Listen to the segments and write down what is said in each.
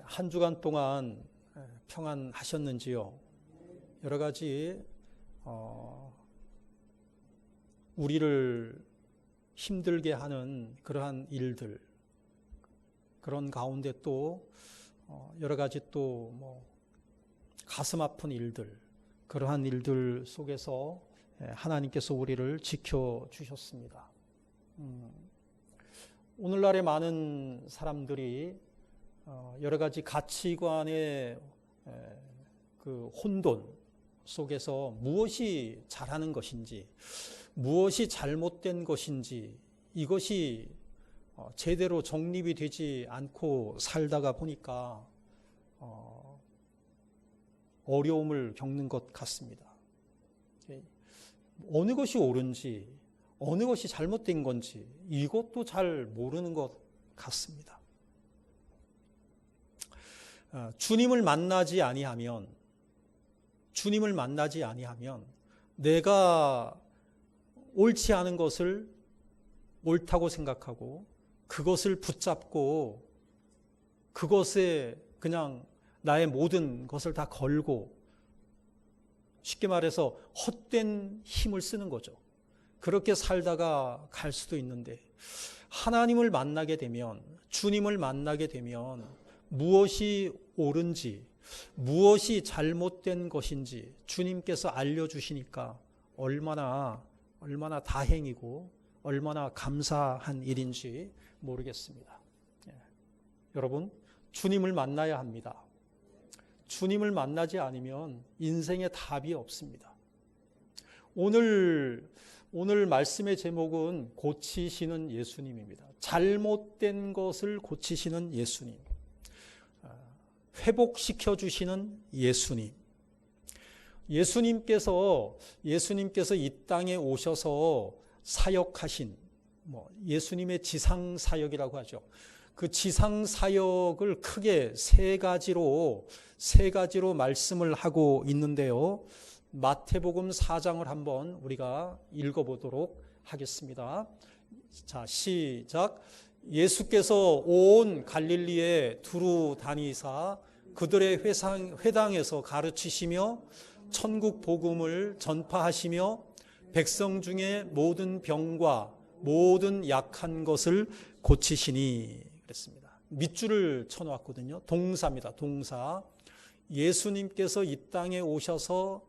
한 주간 동안 평안하셨는지요? 여러 가지 우리를 힘들게 하는 그러한 일들, 그런 가운데 또 여러 가지 또 가슴 아픈 일들, 그러한 일들 속에서 하나님께서 우리를 지켜주셨습니다. 오늘날의 많은 사람들이 여러 가지 가치관의 그 혼돈 속에서 무엇이 잘하는 것인지, 무엇이 잘못된 것인지, 이것이 제대로 정립이 되지 않고 살다가 보니까 어려움을 겪는 것 같습니다. 어느 것이 옳은지, 어느 것이 잘못된 건지 이것도 잘 모르는 것 같습니다. 주님을 만나지 아니하면 내가 옳지 않은 것을 옳다고 생각하고 그것을 붙잡고 그것에 그냥 나의 모든 것을 다 걸고, 쉽게 말해서 헛된 힘을 쓰는 거죠. 그렇게 살다가 갈 수도 있는데, 하나님을 만나게 되면, 주님을 만나게 되면 무엇이 옳은지, 무엇이 잘못된 것인지 주님께서 알려주시니까 얼마나 다행이고 얼마나 감사한 일인지 모르겠습니다. 여러분, 주님을 만나야 합니다. 주님을 만나지 않으면 인생에 답이 없습니다. 오늘 말씀의 제목은 고치시는 예수님입니다. 잘못된 것을 고치시는 예수님, 회복시켜 주시는 예수님. 예수님께서 이 땅에 오셔서 사역하신, 예수님의 지상 사역이라고 하죠. 그 지상 사역을 크게 세 가지로 말씀을 하고 있는데요. 마태복음 4장을 한번 우리가 읽어보도록 하겠습니다. 자, 시작. 예수께서 온 갈릴리에 두루 다니사 그들의 회당에서 가르치시며 천국 복음을 전파하시며 백성 중에 모든 병과 모든 약한 것을 고치시니, 그랬습니다. 밑줄을 쳐놓았거든요. 동사입니다. 동사. 예수님께서 이 땅에 오셔서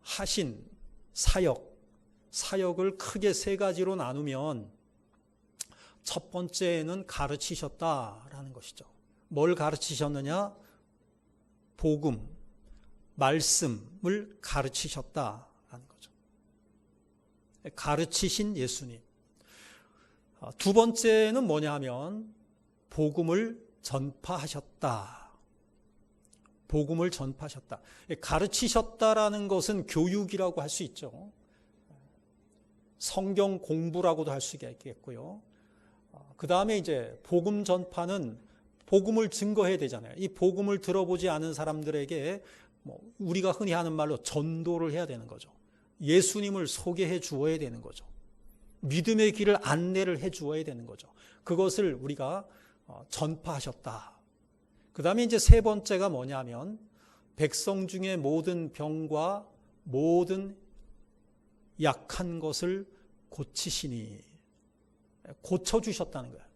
하신 사역을 크게 세 가지로 나누면 첫 번째는 가르치셨다라는 것이죠. 뭘 가르치셨느냐? 복음, 말씀을 가르치셨다라는 거죠. 가르치신 예수님. 두 번째는 뭐냐 하면 복음을 전파하셨다. 복음을 전파하셨다. 가르치셨다라는 것은 교육이라고 할 수 있죠. 성경 공부라고도 할 수 있겠고요. 그 다음에 이제 복음 전파는 복음을 증거해야 되잖아요. 이 복음을 들어보지 않은 사람들에게 우리가 흔히 하는 말로 전도를 해야 되는 거죠. 예수님을 소개해 주어야 되는 거죠. 믿음의 길을 안내를 해 주어야 되는 거죠. 그것을 우리가 전파하셨다. 그 다음에 이제 세 번째가 뭐냐면 백성 중에 모든 병과 모든 약한 것을 고치시니, 고쳐주셨다는 거예요.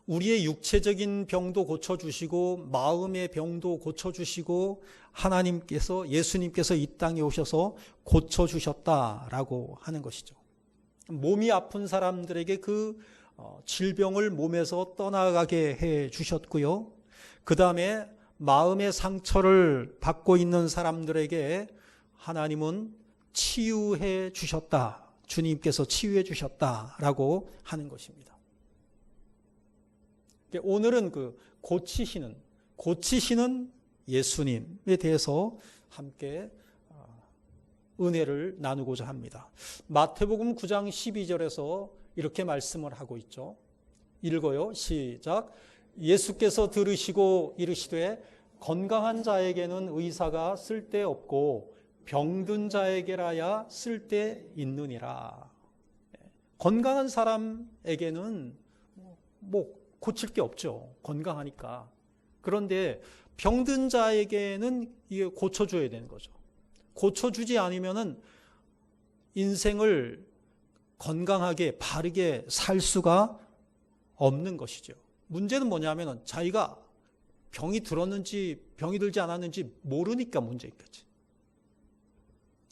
우리의 육체적인 병도 고쳐주시고 마음의 병도 고쳐주시고 예수님께서 이 땅에 오셔서 고쳐주셨다라고 하는 것이죠. 몸이 아픈 사람들에게 그 질병을 몸에서 떠나가게 해 주셨고요. 그 다음에 마음의 상처를 받고 있는 사람들에게 하나님은 치유해 주셨다. 주님께서 치유해 주셨다라고 하는 것입니다. 오늘은 그 고치시는 예수님에 대해서 함께 은혜를 나누고자 합니다. 마태복음 9장 12절에서 이렇게 말씀을 하고 있죠. 읽어요. 시작. 예수께서 들으시고 이르시되 건강한 자에게는 의사가 쓸데없고 병든 자에게라야 쓸데있느니라. 건강한 사람에게는 고칠 게 없죠. 건강하니까. 그런데 병든 자에게는 이게 고쳐줘야 되는 거죠. 고쳐주지 않으면은 인생을 건강하게 바르게 살 수가 없는 것이죠. 문제는 뭐냐면은 자기가 병이 들었는지 병이 들지 않았는지 모르니까 문제인 거지.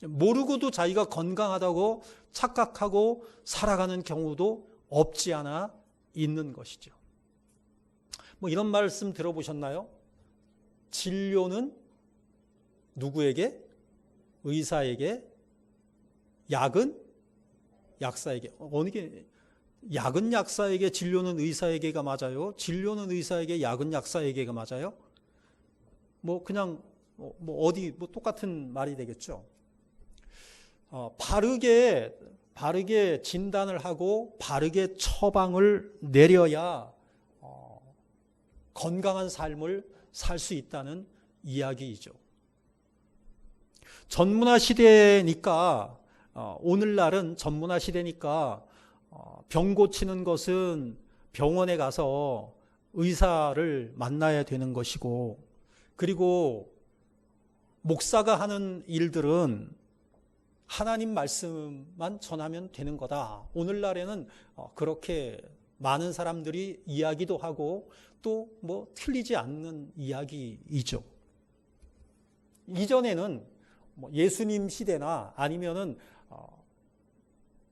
모르고도 자기가 건강하다고 착각하고 살아가는 경우도 없지 않아 있는 것이죠. 뭐 이런 말씀 들어보셨나요? 진료는 누구에게? 의사에게, 약은 약사에게. 어느 게 약은 약사에게, 진료는 의사에게가 맞아요? 진료는 의사에게, 약은 약사에게가 맞아요? 뭐 그냥 뭐 어디 뭐 똑같은 말이 되겠죠. 바르게 진단을 하고 바르게 처방을 내려야 건강한 삶을 살 수 있다는 이야기이죠. 전문화 시대니까 오늘날은 전문화 시대니까 병 고치는 것은 병원에 가서 의사를 만나야 되는 것이고, 그리고 목사가 하는 일들은 하나님 말씀만 전하면 되는 거다. 오늘날에는 그렇게 많은 사람들이 이야기도 하고 또 뭐 틀리지 않는 이야기이죠. 이전에는 뭐 예수님 시대나 아니면은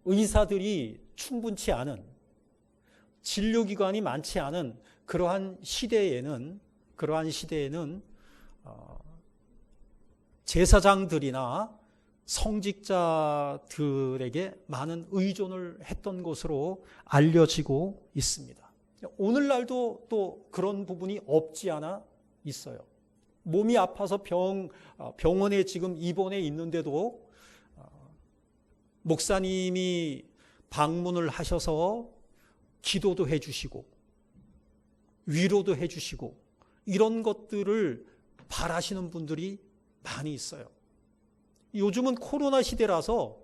의사들이 충분치 않은, 진료기관이 많지 않은 그러한 시대에는 제사장들이나 성직자들에게 많은 의존을 했던 것으로 알려지고 있습니다. 오늘날도 또 그런 부분이 없지 않아 있어요. 몸이 아파서 병원에 지금 입원해 있는데도 목사님이 방문을 하셔서 기도도 해주시고 위로도 해주시고 이런 것들을 바라시는 분들이 많이 있어요. 요즘은 코로나 시대라서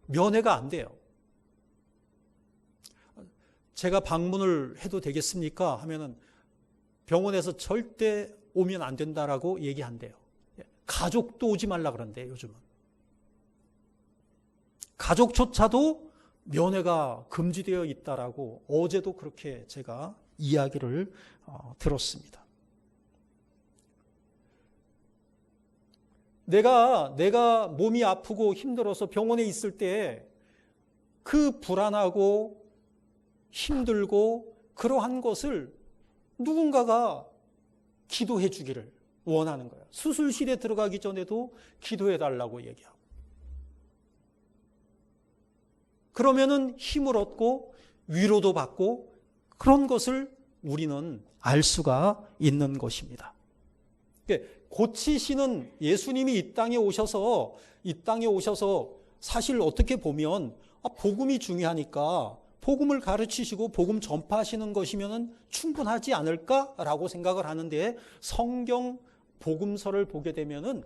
면회가 안 돼요. 제가 방문을 해도 되겠습니까? 하면은 병원에서 절대 오면 안 된다라고 얘기한대요. 가족도 오지 말라 그런대요, 요즘은. 가족조차도 면회가 금지되어 있다라고 어제도 그렇게 제가 이야기를 들었습니다. 내가 몸이 아프고 힘들어서 병원에 있을 때 그 불안하고 힘들고 그러한 것을 누군가가 기도해 주기를 원하는 거예요. 수술실에 들어가기 전에도 기도해 달라고 얘기하고. 그러면은 힘을 얻고 위로도 받고 그런 것을 우리는 알 수가 있는 것입니다. 고치시는 예수님이 이 땅에 오셔서 사실 어떻게 보면 복음이 중요하니까 복음을 가르치시고 복음 전파하시는 것이면 충분하지 않을까라고 생각을 하는데, 성경 복음서를 보게 되면은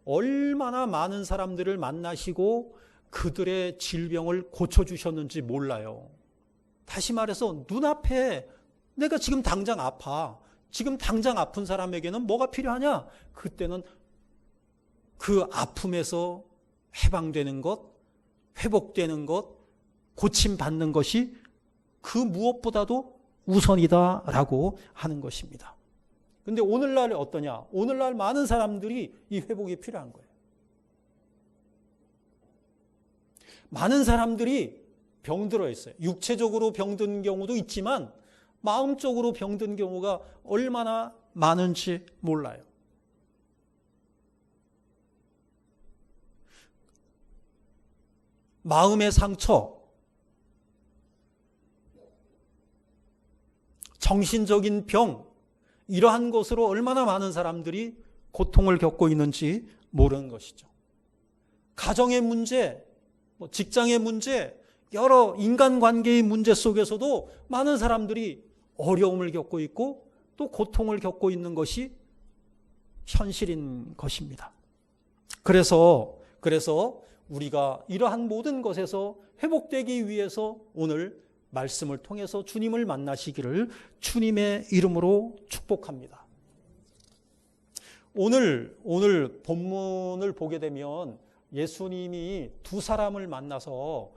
얼마나 많은 사람들을 만나시고 그들의 질병을 고쳐주셨는지 몰라요. 다시 말해서 눈앞에 내가 지금 당장 아파. 지금 당장 아픈 사람에게는 뭐가 필요하냐? 그때는 그 아픔에서 해방되는 것, 회복되는 것, 고침받는 것이 그 무엇보다도 우선이다라고 하는 것입니다. 그런데 오늘날 어떠냐? 오늘날 많은 사람들이 이 회복이 필요한 거예요. 많은 사람들이 병들어 있어요. 육체적으로 병든 경우도 있지만 마음적으로 병든 경우가 얼마나 많은지 몰라요. 마음의 상처, 정신적인 병, 이러한 것으로 얼마나 많은 사람들이 고통을 겪고 있는지 모르는 것이죠. 가정의 문제, 직장의 문제, 여러 인간관계의 문제 속에서도 많은 사람들이 어려움을 겪고 있고 또 고통을 겪고 있는 것이 현실인 것입니다. 그래서 우리가 이러한 모든 것에서 회복되기 위해서 오늘 말씀을 통해서 주님을 만나시기를 주님의 이름으로 축복합니다. 오늘 본문을 보게 되면 예수님이 두 사람을 만나서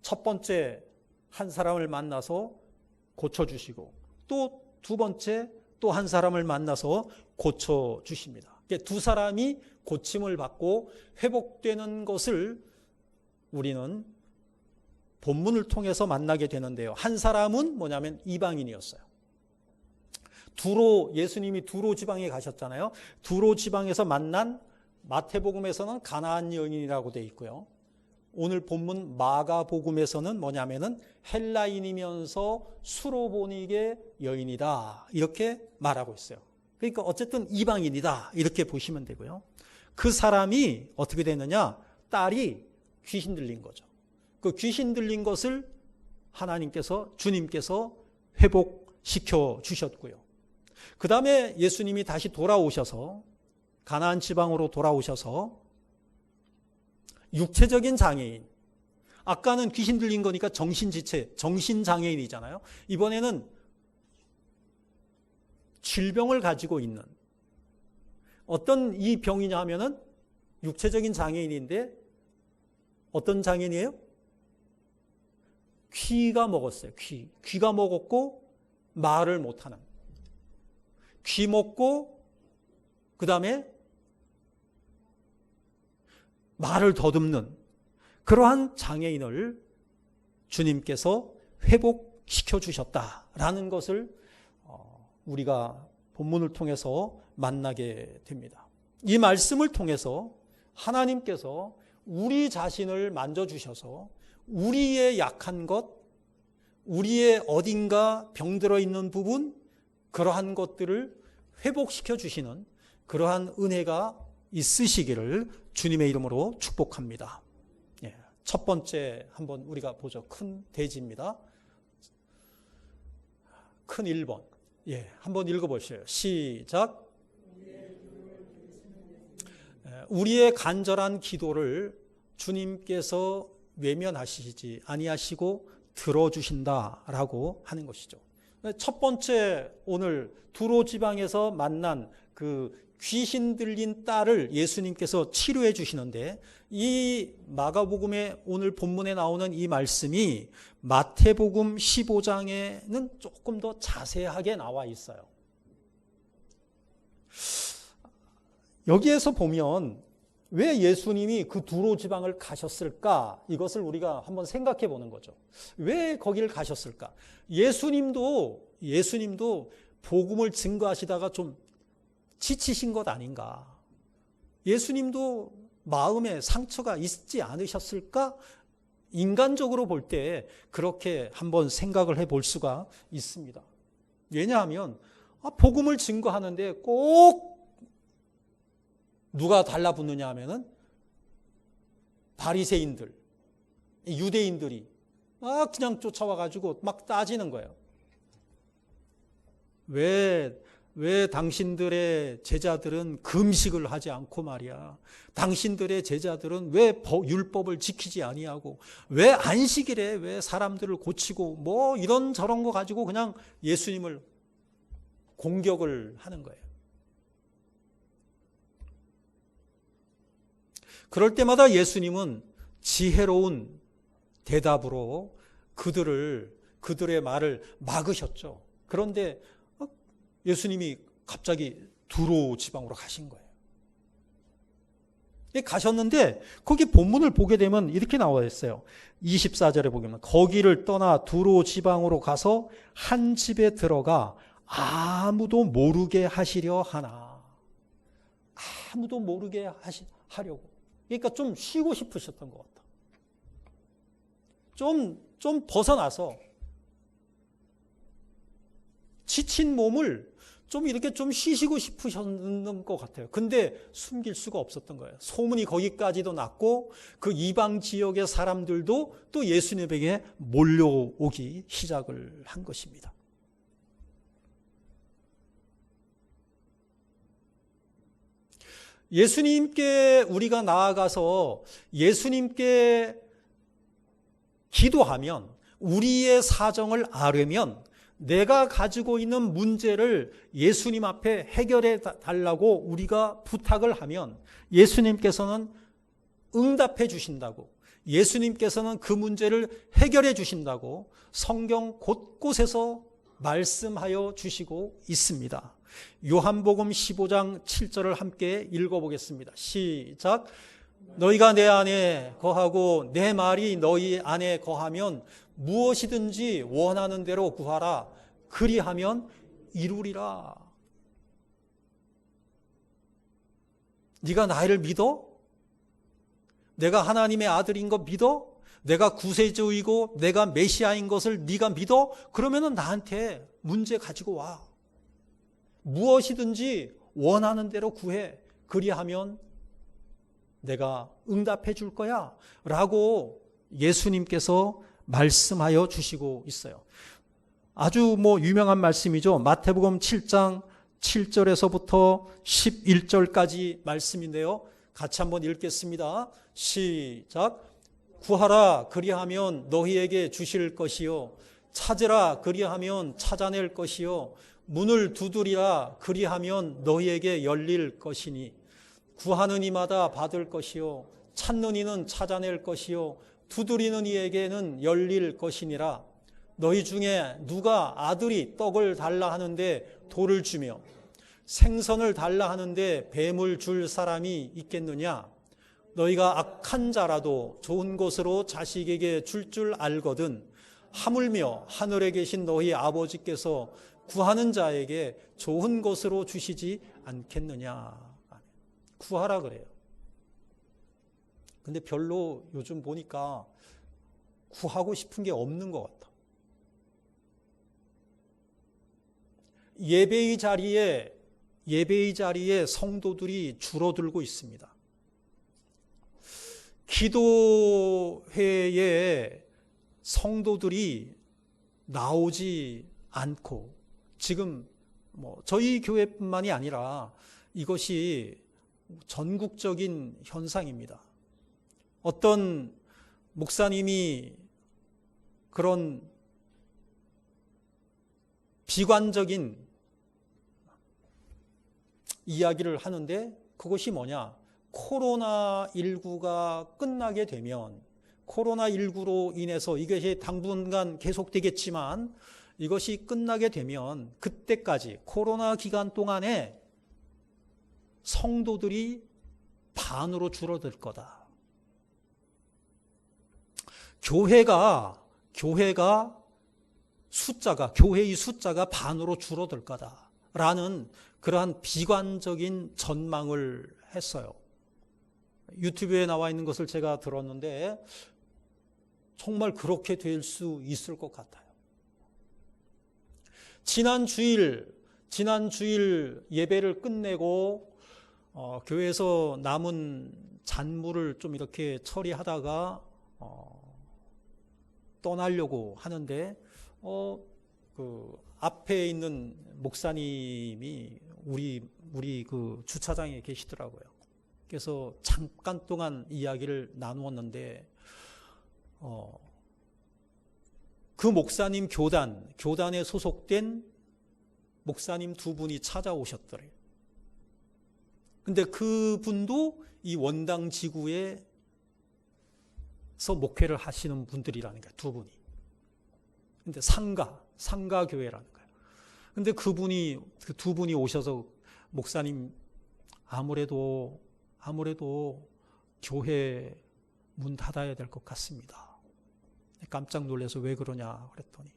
첫 번째 한 사람을 만나서 고쳐주시고 또 두 번째 또 한 사람을 만나서 고쳐주십니다. 두 사람이 고침을 받고 회복되는 것을 우리는 본문을 통해서 만나게 되는데요. 한 사람은 뭐냐면 이방인이었어요. 예수님이 두로 지방에 가셨잖아요. 두로 지방에서 만난 마태복음에서는 가나안 여인이라고 되어 있고요. 오늘 본문 마가복음에서는 뭐냐면은 헬라인이면서 수로보니게 여인이다 이렇게 말하고 있어요. 그러니까 어쨌든 이방인이다 이렇게 보시면 되고요. 그 사람이 어떻게 됐느냐? 딸이 귀신 들린 거죠. 그 귀신 들린 것을 주님께서 회복시켜 주셨고요. 그 다음에 예수님이 다시 돌아오셔서 가나안 지방으로 돌아오셔서 육체적인 장애인, 아까는 귀신 들린 거니까 정신지체, 정신장애인이잖아요. 이번에는 질병을 가지고 있는 어떤 이 병이냐 하면은 육체적인 장애인인데 어떤 장애인이에요? 귀가 먹었어요. 귀가 먹었고 말을 못하는, 귀 먹고 그 다음에 말을 더듬는 그러한 장애인을 주님께서 회복시켜 주셨다라는 것을 우리가 본문을 통해서 만나게 됩니다. 이 말씀을 통해서 하나님께서 우리 자신을 만져주셔서 우리의 약한 것, 우리의 어딘가 병들어 있는 부분, 그러한 것들을 회복시켜 주시는 그러한 은혜가 있으시기를 주님의 이름으로 축복합니다. 첫 번째 한번 우리가 보죠. 큰 대지입니다. 큰 1번. 한번 읽어보세요. 시작. 우리의 간절한 기도를 주님께서 외면하시지 아니하시고 들어주신다라고 하는 것이죠. 첫 번째 오늘 두로 지방에서 만난 그 귀신 들린 딸을 예수님께서 치료해 주시는데 이 마가복음의 오늘 본문에 나오는 이 말씀이 마태복음 15장에는 조금 더 자세하게 나와 있어요. 여기에서 보면 왜 예수님이 그 두로 지방을 가셨을까? 이것을 우리가 한번 생각해 보는 거죠. 왜 거기를 가셨을까? 예수님도 복음을 증거하시다가 좀 지치신 것 아닌가? 예수님도 마음에 상처가 있지 않으셨을까? 인간적으로 볼 때 그렇게 한번 생각을 해볼 수가 있습니다. 왜냐하면 복음을 증거하는데 꼭 누가 달라붙느냐 하면은 바리새인들, 유대인들이 막 그냥 쫓아와가지고 막 따지는 거예요. 왜 당신들의 제자들은 금식을 하지 않고 말이야. 당신들의 제자들은 왜 율법을 지키지 아니하고 왜 안식일에 왜 사람들을 고치고 뭐 이런 저런 거 가지고 그냥 예수님을 공격을 하는 거예요. 그럴 때마다 예수님은 지혜로운 대답으로 그들의 말을 막으셨죠. 그런데 예수님이 갑자기 두로 지방으로 가신 거예요. 가셨는데 거기 본문을 보게 되면 이렇게 나와 있어요. 24절에 보면 거기를 떠나 두로 지방으로 가서 한 집에 들어가 아무도 모르게 하시려 하나. 아무도 모르게 하려고. 그러니까 좀 쉬고 싶으셨던 것 같다. 좀 벗어나서 지친 몸을 좀 이렇게 좀 쉬시고 싶으셨는 것 같아요. 근데 숨길 수가 없었던 거예요. 소문이 거기까지도 났고 그 이방 지역의 사람들도 또 예수님에게 몰려오기 시작을 한 것입니다. 예수님께 우리가 나아가서 예수님께 기도하면 우리의 사정을 아려면 내가 가지고 있는 문제를 예수님 앞에 해결해 달라고 우리가 부탁을 하면 예수님께서는 응답해 주신다고, 예수님께서는 그 문제를 해결해 주신다고 성경 곳곳에서 말씀하여 주시고 있습니다. 요한복음 15장 7절을 함께 읽어보겠습니다. 시작. 너희가 내 안에 거하고 내 말이 너희 안에 거하면 무엇이든지 원하는 대로 구하라. 그리하면 이루리라. 네가 나를 믿어? 내가 하나님의 아들인 거 믿어? 내가 구세주이고 내가 메시아인 것을 네가 믿어? 그러면은 나한테 문제 가지고 와. 무엇이든지 원하는 대로 구해. 그리하면 내가 응답해 줄 거야. 라고 예수님께서 말씀하여 주시고 있어요. 아주 유명한 말씀이죠. 마태복음 7장 7절에서부터 11절까지 말씀인데요. 같이 한번 읽겠습니다. 시작. 구하라 그리하면 너희에게 주실 것이요, 찾으라 그리하면 찾아낼 것이요, 문을 두드리라 그리하면 너희에게 열릴 것이니 구하는 이마다 받을 것이요 찾는 이는 찾아낼 것이요 두드리는 이에게는 열릴 것이니라. 너희 중에 누가 아들이 떡을 달라 하는데 돌을 주며 생선을 달라 하는데 뱀을 줄 사람이 있겠느냐? 너희가 악한 자라도 좋은 것으로 자식에게 줄 알거든 하물며 하늘에 계신 너희 아버지께서 구하는 자에게 좋은 것으로 주시지 않겠느냐. 구하라 그래요. 근데 별로 요즘 보니까 구하고 싶은 게 없는 것 같아. 예배의 자리에 성도들이 줄어들고 있습니다. 기도회에 성도들이 나오지 않고, 지금 저희 교회뿐만이 아니라 이것이 전국적인 현상입니다. 어떤 목사님이 그런 비관적인 이야기를 하는데, 그것이 뭐냐? 코로나19가 끝나게 되면, 코로나19로 인해서 이것이 당분간 계속되겠지만 이것이 끝나게 되면 그때까지 코로나 기간 동안에 성도들이 반으로 줄어들 거다. 교회의 숫자가 반으로 줄어들 거다라는 그러한 비관적인 전망을 했어요. 유튜브에 나와 있는 것을 제가 들었는데 정말 그렇게 될 수 있을 것 같아요. 지난 주일 예배를 끝내고 교회에서 남은 잔물을 좀 이렇게 처리하다가 떠나려고 하는데 그 앞에 있는 목사님이 우리 그 주차장에 계시더라고요. 그래서 잠깐 동안 이야기를 나누었는데 그 목사님 교단에 소속된 목사님 두 분이 찾아오셨더래요. 근데 그분도 이 원당 지구에서 목회를 하시는 분들이라는 거예요. 두 분이. 근데 상가 교회라는 거예요. 근데 그 두 분이 오셔서 목사님 아무래도 교회 문 닫아야 될 것 같습니다. 깜짝 놀라서 왜 그러냐 그랬더니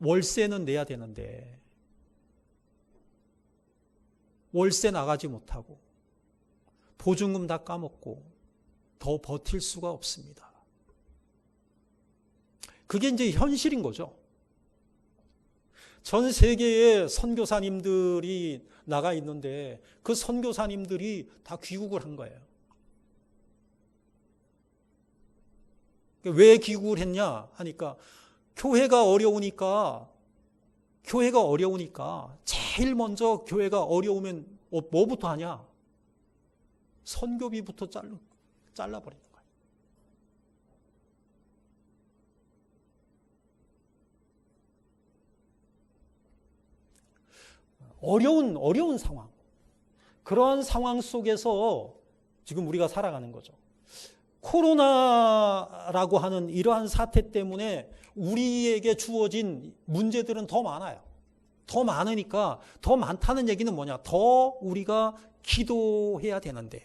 월세는 내야 되는데 월세 나가지 못하고 보증금 다 까먹고 더 버틸 수가 없습니다. 그게 이제 현실인 거죠. 전 세계에 선교사님들이 나가 있는데 그 선교사님들이 다 귀국을 한 거예요. 왜 귀국을 했냐 하니까 교회가 어려우니까 제일 먼저 교회가 어려우면 뭐부터 하냐? 선교비부터 잘라버리는 거예요. 어려운 상황. 그러한 상황 속에서 지금 우리가 살아가는 거죠. 코로나라고 하는 이러한 사태 때문에 우리에게 주어진 문제들은 더 많아요. 더 많으니까 더 많다는 얘기는 뭐냐? 더 우리가 기도해야 되는데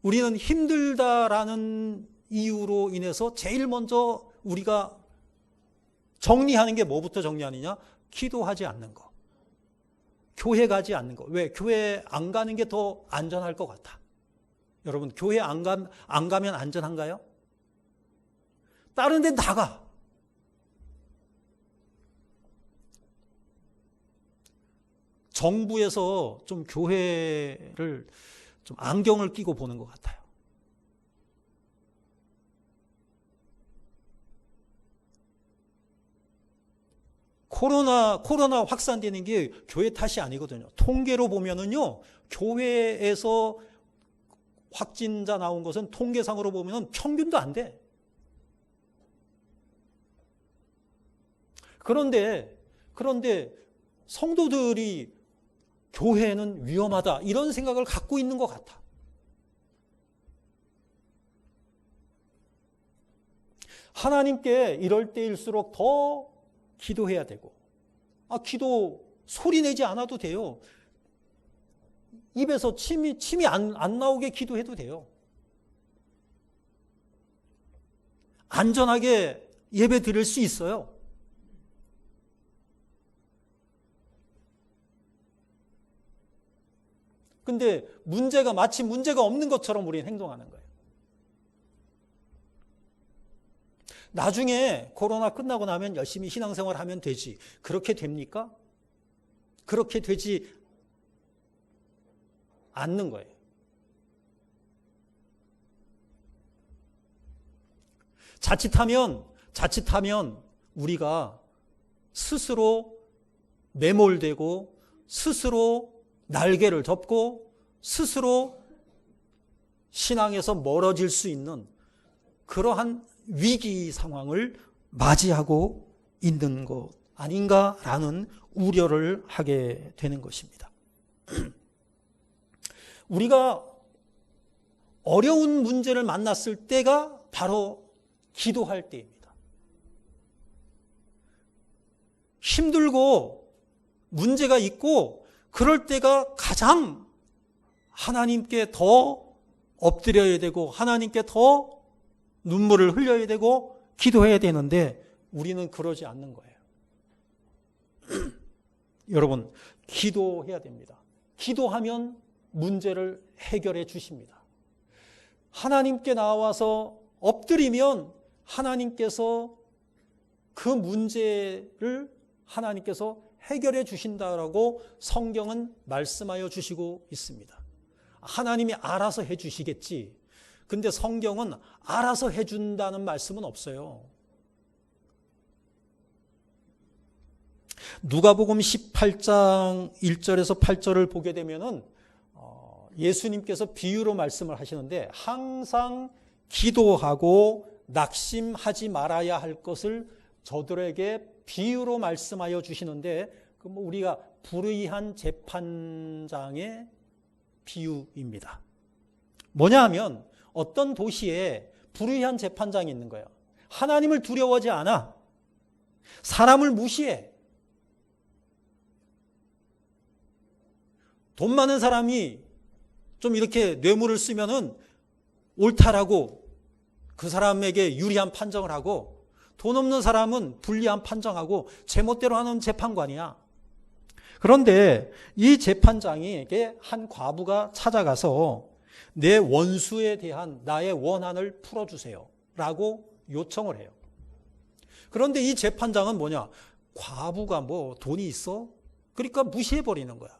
우리는 힘들다라는 이유로 인해서 제일 먼저 우리가 정리하는 게 뭐부터 정리하느냐? 기도하지 않는 거. 교회 가지 않는 거. 왜? 교회 안 가는 게 더 안전할 것 같아. 여러분, 교회 안 가면 안전한가요? 다른 데 나가. 정부에서 좀 교회를 좀 안경을 끼고 보는 것 같아요. 코로나 확산되는 게 교회 탓이 아니거든요. 통계로 보면은요, 교회에서 확진자 나온 것은 통계상으로 보면은 평균도 안 돼. 그런데 성도들이 교회는 위험하다 이런 생각을 갖고 있는 것 같아. 하나님께 이럴 때일수록 더 기도해야 되고, 기도 소리 내지 않아도 돼요. 입에서 침이 안 나오게 기도해도 돼요. 안전하게 예배 드릴 수 있어요. 근데 마치 문제가 없는 것처럼 우리는 행동하는 거예요. 나중에 코로나 끝나고 나면 열심히 신앙생활 하면 되지. 그렇게 됩니까? 그렇게 되지 않는 거예요. 자칫하면 우리가 스스로 매몰되고 스스로 날개를 접고 스스로 신앙에서 멀어질 수 있는 그러한 위기 상황을 맞이하고 있는 것 아닌가라는 우려를 하게 되는 것입니다. 우리가 어려운 문제를 만났을 때가 바로 기도할 때입니다. 힘들고 문제가 있고 그럴 때가 가장 하나님께 더 엎드려야 되고 하나님께 더 눈물을 흘려야 되고 기도해야 되는데 우리는 그러지 않는 거예요. 여러분, 기도해야 됩니다. 기도하면 문제를 해결해 주십니다. 하나님께 나와서 엎드리면 하나님께서 그 문제를 하나님께서 해결해 주신다라고 성경은 말씀하여 주시고 있습니다. 하나님이 알아서 해 주시겠지. 근데 성경은 알아서 해 준다는 말씀은 없어요. 누가복음 18장 1절에서 8절을 보게 되면은 예수님께서 비유로 말씀을 하시는데 항상 기도하고 낙심하지 말아야 할 것을 저들에게 비유로 말씀하여 주시는데 우리가 불의한 재판장의 비유입니다. 뭐냐 하면 어떤 도시에 불의한 재판장이 있는 거예요. 하나님을 두려워하지 않아. 사람을 무시해. 돈 많은 사람이 좀 이렇게 뇌물을 쓰면은 옳다라고 그 사람에게 유리한 판정을 하고 돈 없는 사람은 불리한 판정하고 제멋대로 하는 재판관이야. 그런데 이 재판장에게 한 과부가 찾아가서 내 원수에 대한 나의 원한을 풀어주세요 라고 요청을 해요. 그런데 이 재판장은 뭐냐? 과부가 뭐 돈이 있어? 그러니까 무시해버리는 거야.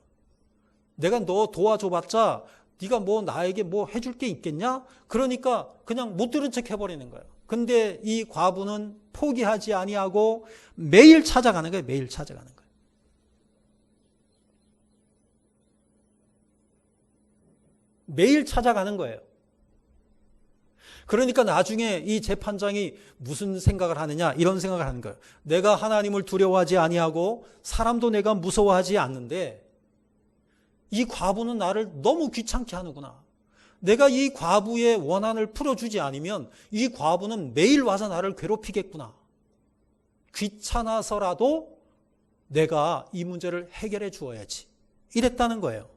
내가 너 도와줘봤자 네가 뭐 나에게 뭐 해줄 게 있겠냐? 그러니까 그냥 못 들은 척 해버리는 거예요. 근데 이 과부는 포기하지 아니하고 매일 찾아가는 거예요. 매일 찾아가는 거예요. 매일 찾아가는 거예요. 그러니까 나중에 이 재판장이 무슨 생각을 하느냐, 이런 생각을 하는 거예요. 내가 하나님을 두려워하지 아니하고 사람도 내가 무서워하지 않는데 이 과부는 나를 너무 귀찮게 하는구나. 내가 이 과부의 원한을 풀어주지 않으면 이 과부는 매일 와서 나를 괴롭히겠구나. 귀찮아서라도 내가 이 문제를 해결해 주어야지. 이랬다는 거예요.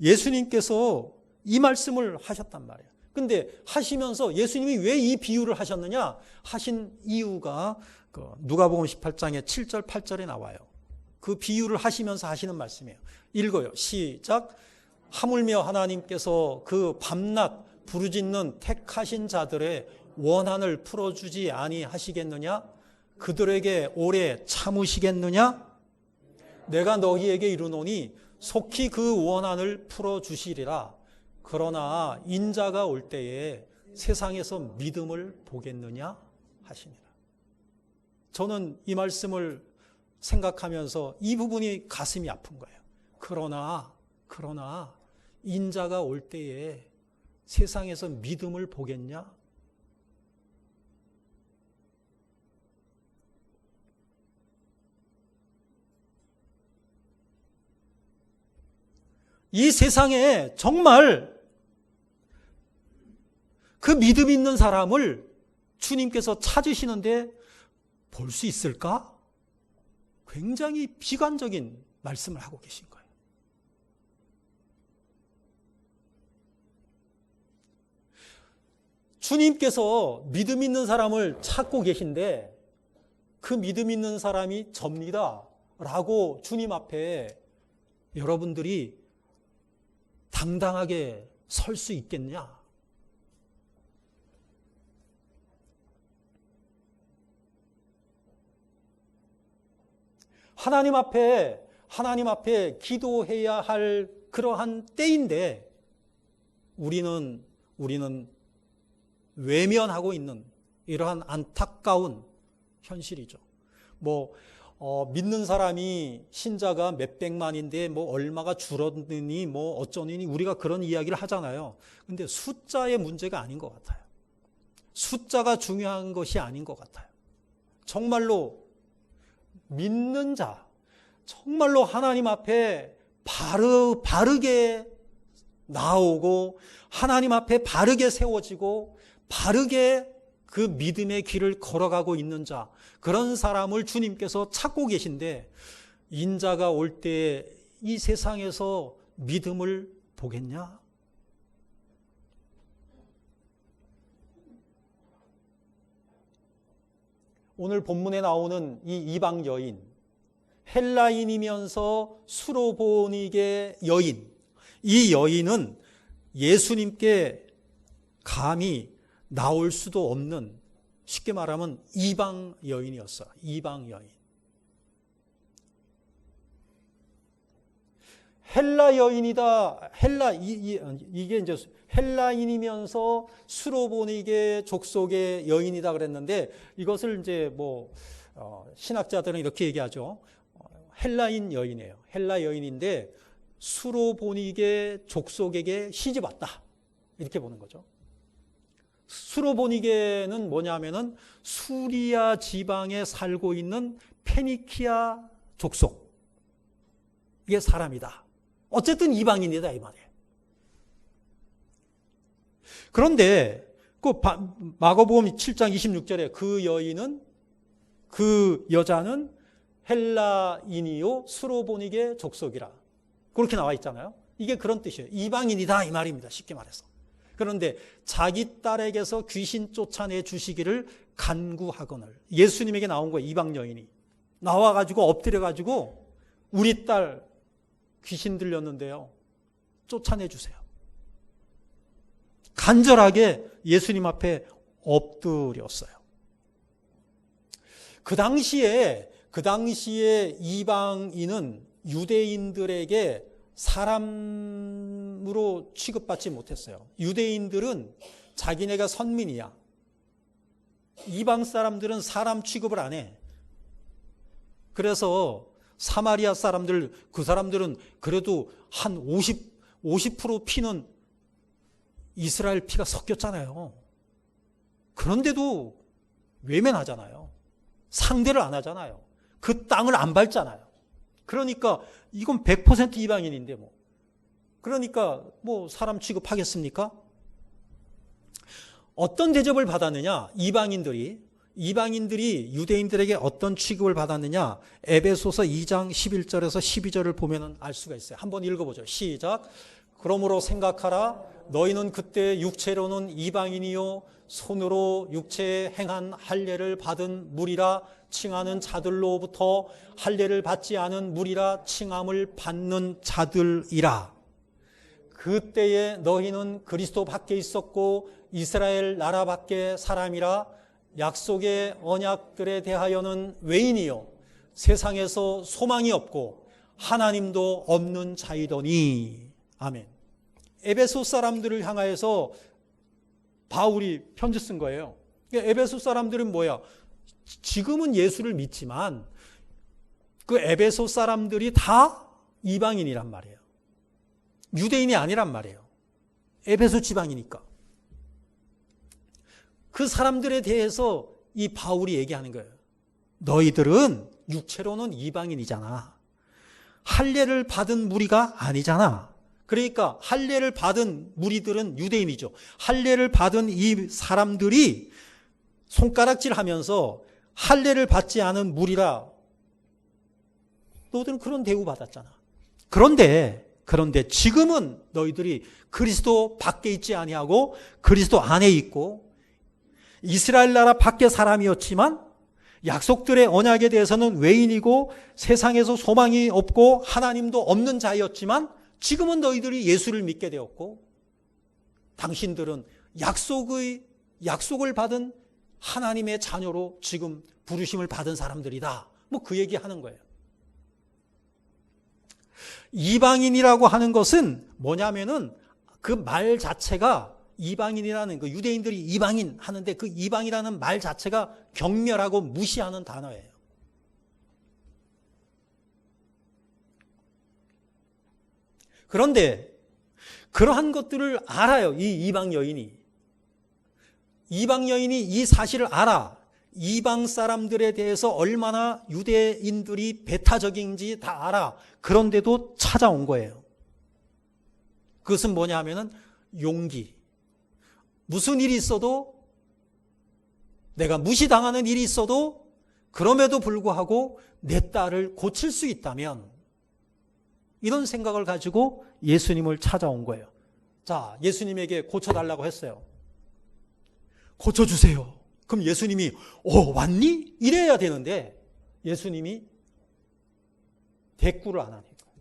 예수님께서 이 말씀을 하셨단 말이에요. 근데 하시면서 예수님이 왜 이 비유를 하셨느냐? 하신 이유가 누가복음 18장의 7절, 8절에 나와요. 그 비유를 하시면서 하시는 말씀이에요. 읽어요. 시작. 하물며 하나님께서 그 밤낮 부르짖는 택하신 자들의 원한을 풀어주지 아니하시겠느냐? 그들에게 오래 참으시겠느냐? 내가 너희에게 이르노니 속히 그 원한을 풀어주시리라. 그러나 인자가 올 때에 세상에서 믿음을 보겠느냐 하시니라. 저는 이 말씀을 생각하면서 이 부분이 가슴이 아픈 거예요. 그러나 인자가 올 때에 세상에서 믿음을 보겠냐? 이 세상에 정말 그 믿음 있는 사람을 주님께서 찾으시는데 볼 수 있을까? 굉장히 비관적인 말씀을 하고 계신 거예요. 주님께서 믿음 있는 사람을 찾고 계신데 그 믿음 있는 사람이 접니다 라고 주님 앞에 여러분들이 당당하게 설 수 있겠냐? 하나님 앞에 기도해야 할 그러한 때인데 우리는 외면하고 있는 이러한 안타까운 현실이죠. 믿는 사람이 신자가 몇백만인데 얼마가 줄었느니 어쩌느니 우리가 그런 이야기를 하잖아요. 근데 숫자의 문제가 아닌 것 같아요. 숫자가 중요한 것이 아닌 것 같아요. 정말로 믿는 자, 정말로 하나님 앞에 바르게 나오고 하나님 앞에 바르게 세워지고 바르게 그 믿음의 길을 걸어가고 있는 자, 그런 사람을 주님께서 찾고 계신데 인자가 올 때 이 세상에서 믿음을 보겠냐? 오늘 본문에 나오는 이 이방 여인, 헬라인이면서 수로보니게 여인, 이 여인은 예수님께 감히 나올 수도 없는, 쉽게 말하면 이방 여인이었어요. 이방 여인. 헬라 여인이다. 이게 이제 헬라인이면서 수로보니게 족속의 여인이다 그랬는데 이것을 이제 신학자들은 이렇게 얘기하죠. 헬라인 여인이에요. 헬라 여인인데 수로보니게 족속에게 시집 왔다. 이렇게 보는 거죠. 수로보니게는 뭐냐면은 수리아 지방에 살고 있는 페니키아 족속의 사람이다. 어쨌든 이방인이다 이 말이에요. 그런데 그 마가복음 7장 26절에 그 여자는 헬라인이요 수로보니게 족속이라 그렇게 나와 있잖아요. 이게 그런 뜻이에요. 이방인이다 이 말입니다. 쉽게 말해서. 그런데 자기 딸에게서 귀신 쫓아내 주시기를 간구하거늘. 예수님에게 나온 거예요. 이방 여인이 나와가지고 엎드려가지고 우리 딸 귀신 들렸는데요, 쫓아내 주세요. 간절하게 예수님 앞에 엎드렸어요. 그 당시에 이방인은 유대인들에게 사람으로 취급받지 못했어요. 유대인들은 자기네가 선민이야. 이방 사람들은 사람 취급을 안 해. 그래서 사마리아 사람들, 그 사람들은 그래도 한 50% 피는 이스라엘 피가 섞였잖아요. 그런데도 외면하잖아요. 상대를 안 하잖아요. 그 땅을 안 밟잖아요. 그러니까 이건 100% 이방인인데 뭐. 그러니까 뭐 사람 취급하겠습니까? 어떤 대접을 받았느냐? 이방인들이 유대인들에게 어떤 취급을 받았느냐? 에베소서 2장 11절에서 12절을 보면 알 수가 있어요. 한번 읽어보죠. 시작. 그러므로 생각하라. 너희는 그때 육체로는 이방인이요 손으로 육체에 행한 할례를 받은 무리라 칭하는 자들로부터 할례를 받지 않은 무리라 칭함을 받는 자들이라. 그때에 너희는 그리스도 밖에 있었고 이스라엘 나라 밖에 사람이라 약속의 언약들에 대하여는 외인이요 세상에서 소망이 없고 하나님도 없는 자이더니. 아멘. 에베소 사람들을 향하여서 바울이 편지 쓴 거예요. 에베소 사람들은 뭐야? 지금은 예수를 믿지만 그 에베소 사람들이 다 이방인이란 말이에요. 유대인이 아니란 말이에요. 에베소 지방이니까. 그 사람들에 대해서 이 바울이 얘기하는 거예요. 너희들은 육체로는 이방인이잖아. 할례를 받은 무리가 아니잖아. 그러니까 할례를 받은 무리들은 유대인이죠. 할례를 받은 이 사람들이 손가락질하면서 할례를 받지 않은 무리라 너희들은 그런 대우 받았잖아. 그런데 지금은 너희들이 그리스도 밖에 있지 아니하고 그리스도 안에 있고 이스라엘 나라 밖에 사람이었지만 약속들의 언약에 대해서는 외인이고 세상에서 소망이 없고 하나님도 없는 자였지만 지금은 너희들이 예수를 믿게 되었고 당신들은 약속을 받은 하나님의 자녀로 지금 부르심을 받은 사람들이다. 뭐 그 얘기하는 거예요. 이방인이라고 하는 것은 뭐냐면은 그 말 자체가 이방인이라는 그 유대인들이 이방인 하는데 그 이방이라는 말 자체가 경멸하고 무시하는 단어예요. 그런데 그러한 것들을 알아요. 이 이방 여인이 이 사실을 알아. 이방 사람들에 대해서 얼마나 유대인들이 배타적인지 다 알아. 그런데도 찾아온 거예요. 그것은 뭐냐 하면은 용기. 무슨 일이 있어도 내가 무시당하는 일이 있어도 그럼에도 불구하고 내 딸을 고칠 수 있다면 이런 생각을 가지고 예수님을 찾아온 거예요. 자, 예수님에게 고쳐달라고 했어요. 고쳐주세요. 그럼 예수님이 왔니? 이래야 되는데 예수님이 대꾸를 안 하는 거예요.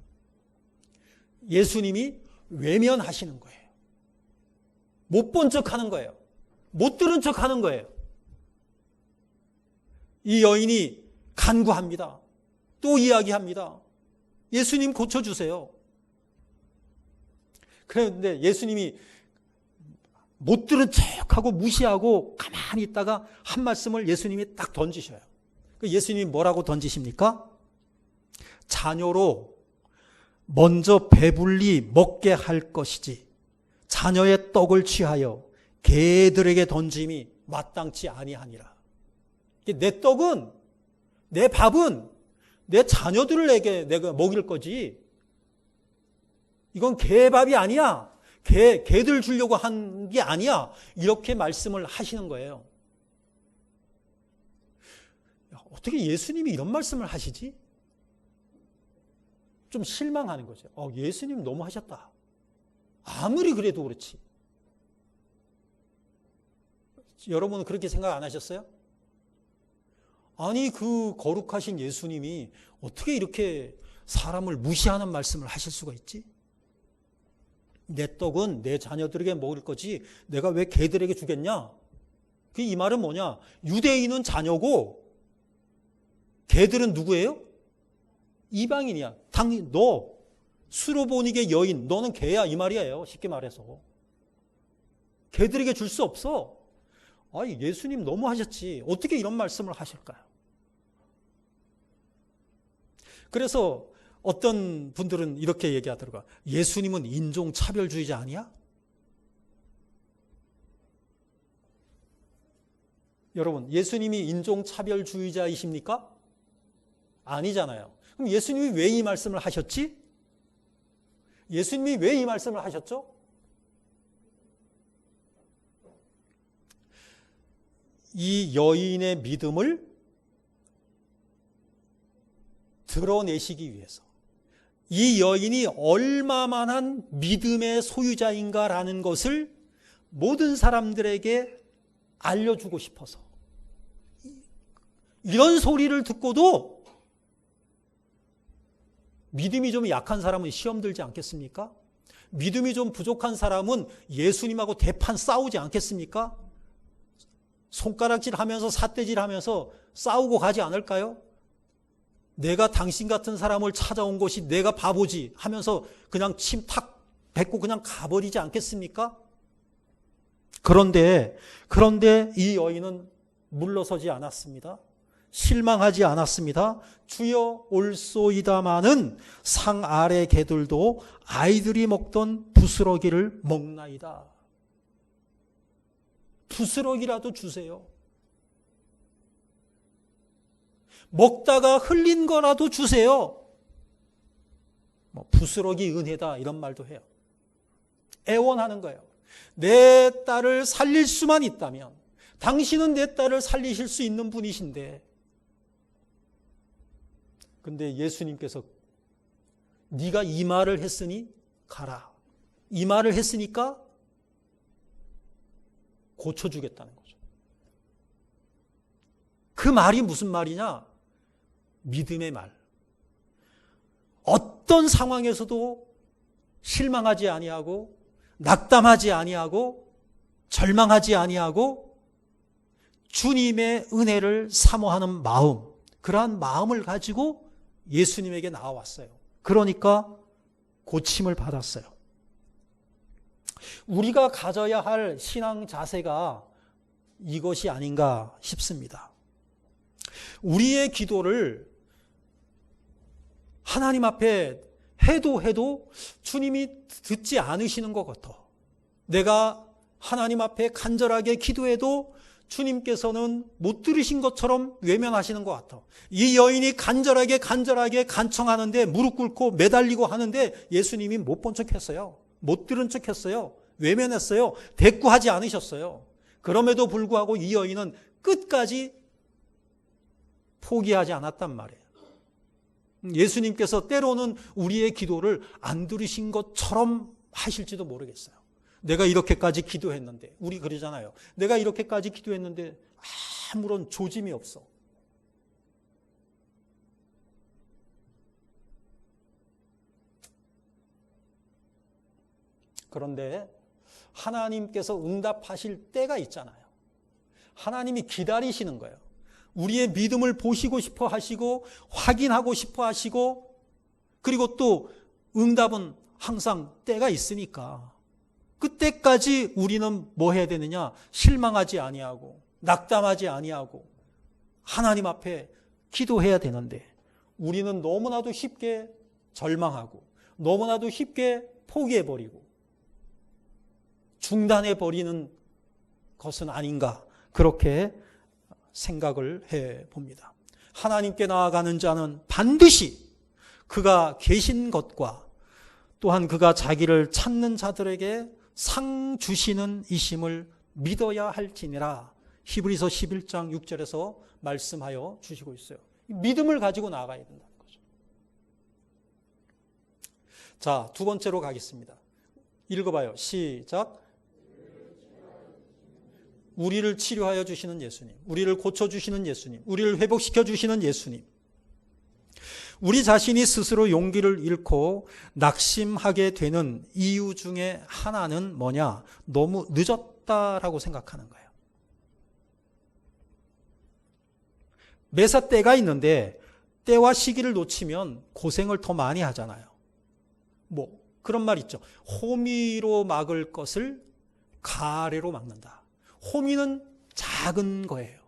예수님이 외면하시는 거예요. 못 본 척하는 거예요. 못 들은 척하는 거예요. 이 여인이 간구합니다. 또 이야기합니다. 예수님 고쳐주세요. 그런데 예수님이 못 들은 척하고 무시하고 가만히 있다가 한 말씀을 예수님이 딱 던지셔요. 예수님이 뭐라고 던지십니까? 자녀로 먼저 배불리 먹게 할 것이지 자녀의 떡을 취하여 개들에게 던짐이 마땅치 아니하니라. 내 떡은, 내 밥은 내 자녀들에게 내가 먹일 거지. 이건 개밥이 아니야. 개들 주려고 한 게 아니야. 이렇게 말씀을 하시는 거예요. 어떻게 예수님이 이런 말씀을 하시지? 좀 실망하는 거죠. 예수님 너무 하셨다. 아무리 그래도 그렇지. 여러분은 그렇게 생각 안 하셨어요? 아니, 그 거룩하신 예수님이 어떻게 이렇게 사람을 무시하는 말씀을 하실 수가 있지? 내 떡은 내 자녀들에게 먹을 거지 내가 왜 개들에게 주겠냐? 이 말은 뭐냐? 유대인은 자녀고 개들은 누구예요? 이방인이야. 당연히 너 수로보니게 여인 너는 개야 이 말이에요. 쉽게 말해서. 개들에게 줄 수 없어. 아니, 예수님 너무 하셨지. 어떻게 이런 말씀을 하실까요? 그래서 어떤 분들은 이렇게 얘기하더라고요. 예수님은 인종차별주의자 아니야? 여러분, 예수님이 인종차별주의자이십니까? 아니잖아요. 그럼 예수님이 왜 이 말씀을 하셨지? 예수님이 왜 이 말씀을 하셨죠? 이 여인의 믿음을 드러내시기 위해서, 이 여인이 얼마만한 믿음의 소유자인가라는 것을 모든 사람들에게 알려주고 싶어서, 이런 소리를 듣고도 믿음이 좀 약한 사람은 시험 들지 않겠습니까? 믿음이 좀 부족한 사람은 예수님하고 대판 싸우지 않겠습니까? 손가락질 하면서 삿대질 하면서 싸우고 가지 않을까요? 내가 당신 같은 사람을 찾아온 것이 내가 바보지 하면서 그냥 침 탁 뱉고 그냥 가버리지 않겠습니까? 그런데 이 여인은 물러서지 않았습니다. 실망하지 않았습니다. 주여 올소이다마는 상 아래 개들도 아이들이 먹던 부스러기를 먹나이다. 부스러기라도 주세요. 먹다가 흘린 거라도 주세요. 부스러기 은혜다 이런 말도 해요. 애원하는 거예요. 내 딸을 살릴 수만 있다면, 당신은 내 딸을 살리실 수 있는 분이신데, 근데 예수님께서 네가 이 말을 했으니 가라. 이 말을 했으니까 고쳐주겠다는 거죠. 그 말이 무슨 말이냐? 믿음의 말. 어떤 상황에서도 실망하지 아니하고, 낙담하지 아니하고, 절망하지 아니하고, 주님의 은혜를 사모하는 마음, 그러한 마음을 가지고 예수님에게 나와왔어요. 그러니까 고침을 받았어요. 우리가 가져야 할 신앙 자세가 이것이 아닌가 싶습니다. 우리의 기도를 하나님 앞에 해도 주님이 듣지 않으시는 것 같아. 내가 하나님 앞에 간절하게 기도해도 주님께서는 못 들으신 것처럼 외면하시는 것 같아. 이 여인이 간절하게 간청하는데, 무릎 꿇고 매달리고 하는데 예수님이 못 본 척했어요. 못 들은 척했어요. 외면했어요. 대꾸하지 않으셨어요. 그럼에도 불구하고 이 여인은 끝까지 포기하지 않았단 말이에요. 예수님께서 때로는 우리의 기도를 안 들으신 것처럼 하실지도 모르겠어요. 내가 이렇게까지 기도했는데, 우리 그러잖아요. 내가 이렇게까지 기도했는데 아무런 조짐이 없어. 그런데 하나님께서 응답하실 때가 있잖아요. 하나님이 기다리시는 거예요. 우리의 믿음을 보시고 싶어 하시고, 확인하고 싶어 하시고, 그리고 또 응답은 항상 때가 있으니까 그때까지 우리는 뭐 해야 되느냐? 실망하지 아니하고, 낙담하지 아니하고 하나님 앞에 기도해야 되는데, 우리는 너무나도 쉽게 절망하고, 너무나도 쉽게 포기해버리고 중단해버리는 것은 아닌가, 그렇게 생각을 해봅니다. 하나님께 나아가는 자는 반드시 그가 계신 것과, 또한 그가 자기를 찾는 자들에게 상 주시는 이심을 믿어야 할지니라. 히브리서 11장 6절에서 말씀하여 주시고 있어요. 믿음을 가지고 나아가야 된다는 거죠. 자, 두 번째로 가겠습니다. 읽어봐요. 시작. 우리를 치료하여 주시는 예수님, 우리를 고쳐주시는 예수님, 우리를 회복시켜 주시는 예수님. 우리 자신이 스스로 용기를 잃고 낙심하게 되는 이유 중에 하나는 뭐냐? 너무 늦었다라고 생각하는 거예요. 매사 때가 있는데 때와 시기를 놓치면 고생을 더 많이 하잖아요. 그런 말 있죠. 호미로 막을 것을 가래로 막는다. 호미는 작은 거예요.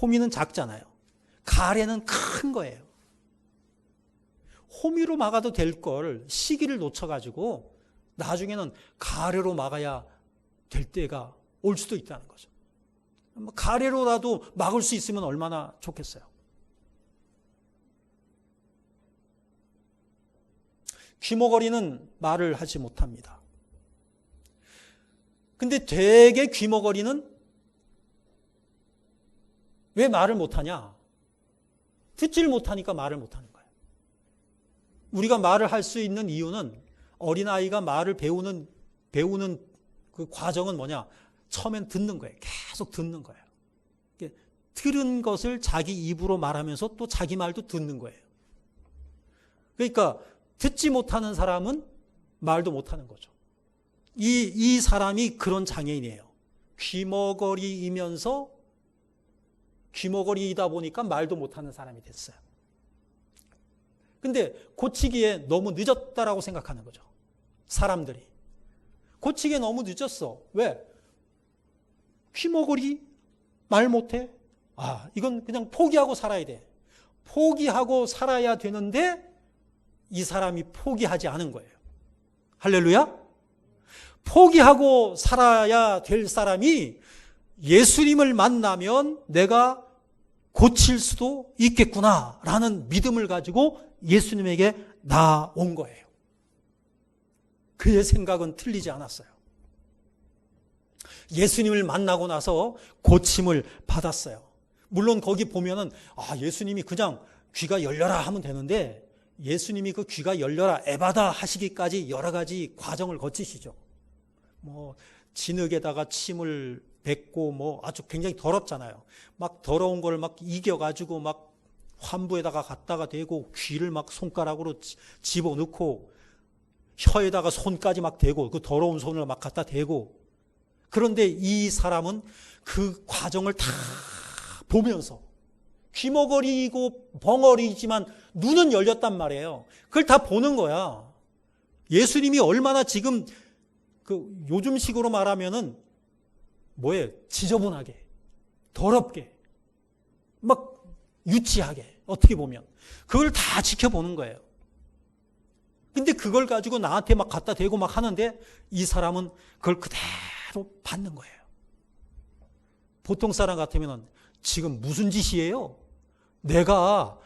호미는 작잖아요. 가래는 큰 거예요. 호미로 막아도 될 걸 시기를 놓쳐가지고 나중에는 가래로 막아야 될 때가 올 수도 있다는 거죠. 가래로라도 막을 수 있으면 얼마나 좋겠어요. 귀머거리는 말을 하지 못합니다. 근데 되게 귀머거리는 왜 말을 못하냐? 듣질 못하니까 말을 못하는 거예요. 우리가 말을 할 수 있는 이유는 어린아이가 말을 배우는 그 과정은 뭐냐? 처음엔 듣는 거예요. 계속 듣는 거예요. 들은 것을 자기 입으로 말하면서 또 자기 말도 듣는 거예요. 그러니까 듣지 못하는 사람은 말도 못하는 거죠. 이 사람이 그런 장애인이에요. 귀머거리이면서 귀머거리이다 보니까 말도 못하는 사람이 됐어요. 근데 고치기에 너무 늦었다라고 생각하는 거죠. 사람들이. 고치기에 너무 늦었어. 왜? 귀머거리? 말 못해? 이건 그냥 포기하고 살아야 돼. 포기하고 살아야 되는데 이 사람이 포기하지 않은 거예요. 할렐루야? 포기하고 살아야 될 사람이 예수님을 만나면 내가 고칠 수도 있겠구나라는 믿음을 가지고 예수님에게 나온 거예요. 그의 생각은 틀리지 않았어요. 예수님을 만나고 나서 고침을 받았어요. 물론 거기 보면은 예수님이 그냥 귀가 열려라 하면 되는데 예수님이 그 귀가 열려라 에바다 하시기까지 여러 가지 과정을 거치시죠. 진흙에다가 침을 뱉고 아주 굉장히 더럽잖아요. 막 더러운 걸 막 이겨가지고 막 환부에다가 갖다가 대고 귀를 막 손가락으로 집어넣고 혀에다가 손까지 막 대고 그 더러운 손을 막 갖다 대고 그런데 이 사람은 그 과정을 다 보면서 귀머거리고 벙어리지만 눈은 열렸단 말이에요. 그걸 다 보는 거야. 예수님이 얼마나 지금 요즘식으로 말하면은 뭐예요? 지저분하게, 더럽게, 막 유치하게 어떻게 보면 그걸 다 지켜보는 거예요. 근데 그걸 가지고 나한테 막 갖다 대고 막 하는데 이 사람은 그걸 그대로 받는 거예요. 보통 사람 같으면은 지금 무슨 짓이에요? 내가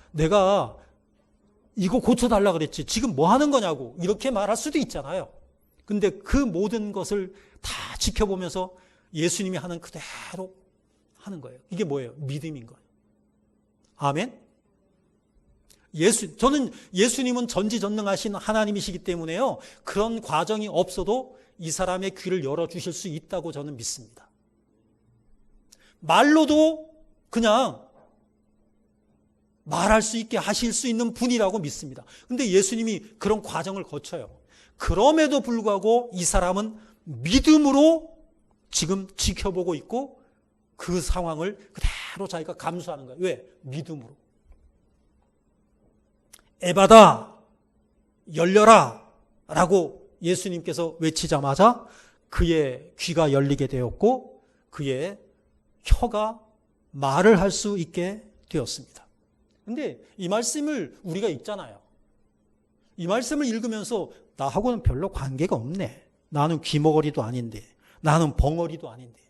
이거 고쳐달라 그랬지. 지금 뭐 하는 거냐고 이렇게 말할 수도 있잖아요. 근데 그 모든 것을 다 지켜보면서 예수님이 하는 그대로 하는 거예요. 이게 뭐예요? 믿음인 거예요. 아멘? 저는 예수님은 전지전능하신 하나님이시기 때문에요. 그런 과정이 없어도 이 사람의 귀를 열어주실 수 있다고 저는 믿습니다. 말로도 그냥 말할 수 있게 하실 수 있는 분이라고 믿습니다. 근데 예수님이 그런 과정을 거쳐요. 그럼에도 불구하고 이 사람은 믿음으로 지금 지켜보고 있고 그 상황을 그대로 자기가 감수하는 거예요. 왜? 믿음으로. 에바다, 열려라 라고 예수님께서 외치자마자 그의 귀가 열리게 되었고 그의 혀가 말을 할 수 있게 되었습니다. 근데 이 말씀을 우리가 읽잖아요. 이 말씀을 읽으면서 나하고는 별로 관계가 없네. 나는 귀머거리도 아닌데, 나는 벙어리도 아닌데.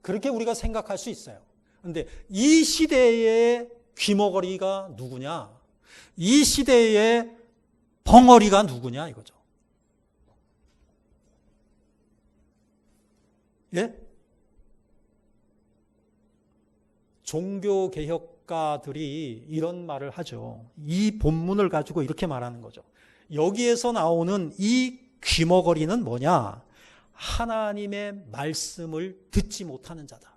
그렇게 우리가 생각할 수 있어요. 그런데 이 시대의 귀머거리가 누구냐? 이 시대의 벙어리가 누구냐 이거죠. 예? 종교개혁가들이 이런 말을 하죠. 이 본문을 가지고 이렇게 말하는 거죠. 여기에서 나오는 이 귀머거리는 뭐냐? 하나님의 말씀을 듣지 못하는 자다.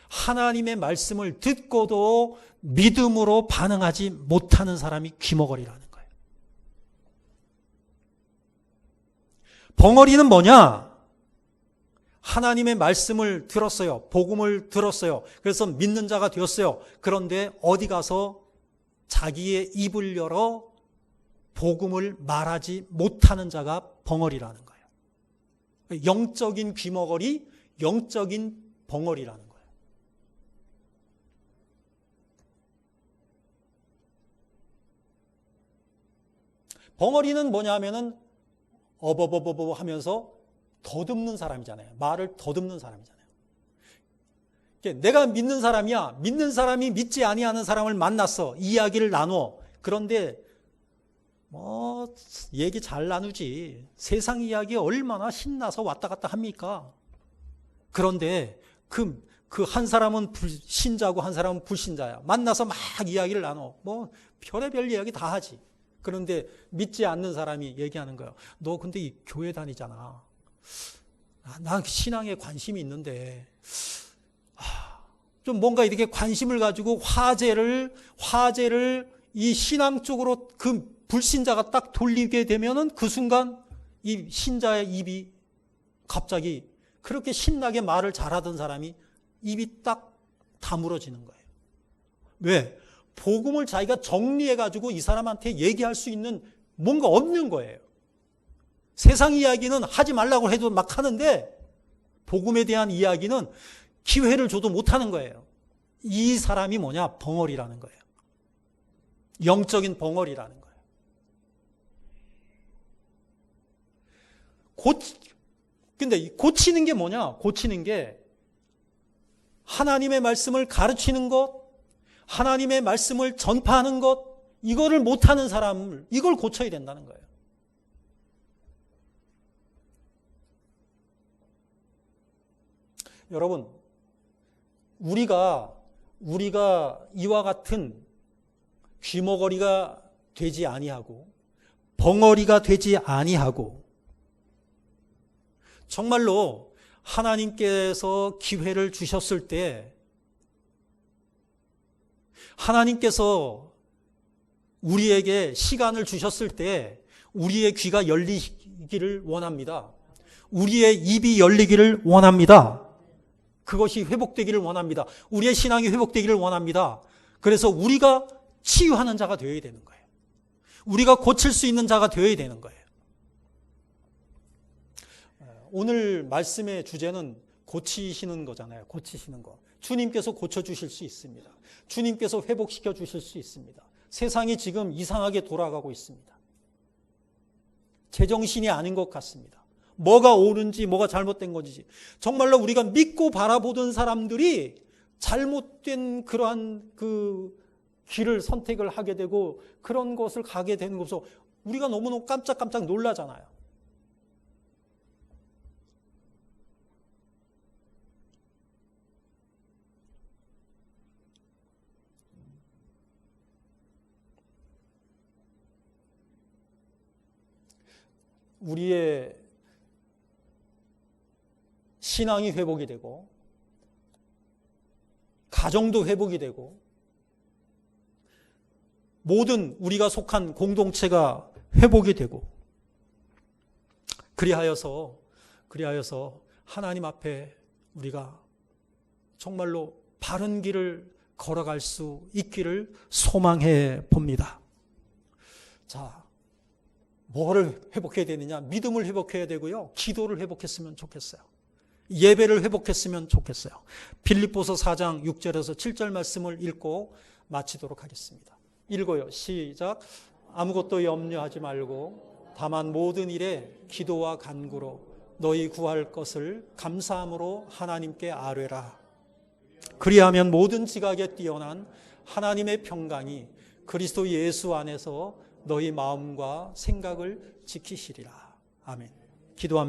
하나님의 말씀을 듣고도 믿음으로 반응하지 못하는 사람이 귀머거리라는 거예요. 벙어리는 뭐냐? 하나님의 말씀을 들었어요. 복음을 들었어요. 그래서 믿는 자가 되었어요. 그런데 어디 가서 자기의 입을 열어 복음을 말하지 못하는 자가 벙어리라는 거예요. 영적인 귀머거리, 영적인 벙어리라는 거예요. 벙어리는 뭐냐면은 어버버버버 하면서 더듬는 사람이잖아요. 말을 더듬는 사람이잖아요. 내가 믿는 사람이야. 믿는 사람이 믿지 아니하는 사람을 만났어. 이야기를 나눠. 그런데 얘기 잘 나누지. 세상 이야기 얼마나 신나서 왔다 갔다 합니까? 그런데 그 한 사람은 신자고 한 사람은 불신자야. 만나서 막 이야기를 나눠. 별의별 이야기 다 하지. 그런데 믿지 않는 사람이 얘기하는 거예요. 너 근데 이 교회 다니잖아. 난 신앙에 관심이 있는데 좀 뭔가 이렇게 관심을 가지고 화제를 이 신앙 쪽으로 그 불신자가 딱 돌리게 되면은 그 순간 이 신자의 입이 갑자기 그렇게 신나게 말을 잘하던 사람이 입이 딱 다물어지는 거예요. 왜? 복음을 자기가 정리해가지고 이 사람한테 얘기할 수 있는 뭔가 없는 거예요. 세상 이야기는 하지 말라고 해도 막 하는데 복음에 대한 이야기는 기회를 줘도 못하는 거예요. 이 사람이 뭐냐? 벙어리라는 거예요. 영적인 벙어리라는 거예요. 근데 고치는 게 뭐냐? 고치는 게 하나님의 말씀을 가르치는 것, 하나님의 말씀을 전파하는 것, 이거를 못하는 사람을 이걸 고쳐야 된다는 거예요. 여러분, 우리가 이와 같은 귀머거리가 되지 아니하고 벙어리가 되지 아니하고 정말로 하나님께서 기회를 주셨을 때 하나님께서 우리에게 시간을 주셨을 때 우리의 귀가 열리기를 원합니다. 우리의 입이 열리기를 원합니다. 그것이 회복되기를 원합니다. 우리의 신앙이 회복되기를 원합니다. 그래서 우리가 치유하는 자가 되어야 되는 거예요. 우리가 고칠 수 있는 자가 되어야 되는 거예요. 오늘 말씀의 주제는 고치시는 거잖아요. 고치시는 거. 주님께서 고쳐주실 수 있습니다. 주님께서 회복시켜 주실 수 있습니다. 세상이 지금 이상하게 돌아가고 있습니다. 제정신이 아닌 것 같습니다. 뭐가 옳은지 뭐가 잘못된 건지 정말로 우리가 믿고 바라보던 사람들이 잘못된 그러한 그 길을 선택을 하게 되고 그런 것을 가게 되는 것으로 우리가 너무너무 깜짝깜짝 놀라잖아요. 우리의 신앙이 회복이 되고 가정도 회복이 되고 모든 우리가 속한 공동체가 회복이 되고 그리하여서 하나님 앞에 우리가 정말로 바른 길을 걸어갈 수 있기를 소망해 봅니다. 자, 뭐를 회복해야 되느냐? 믿음을 회복해야 되고요. 기도를 회복했으면 좋겠어요. 예배를 회복했으면 좋겠어요. 빌립보서 4장 6절에서 7절 말씀을 읽고 마치도록 하겠습니다. 읽어요. 시작. 아무것도 염려하지 말고 다만 모든 일에 기도와 간구로 너희 구할 것을 감사함으로 하나님께 아뢰라. 그리하면 모든 지각에 뛰어난 하나님의 평강이 그리스도 예수 안에서 너희 마음과 생각을 지키시리라. 아멘. 기도합니다.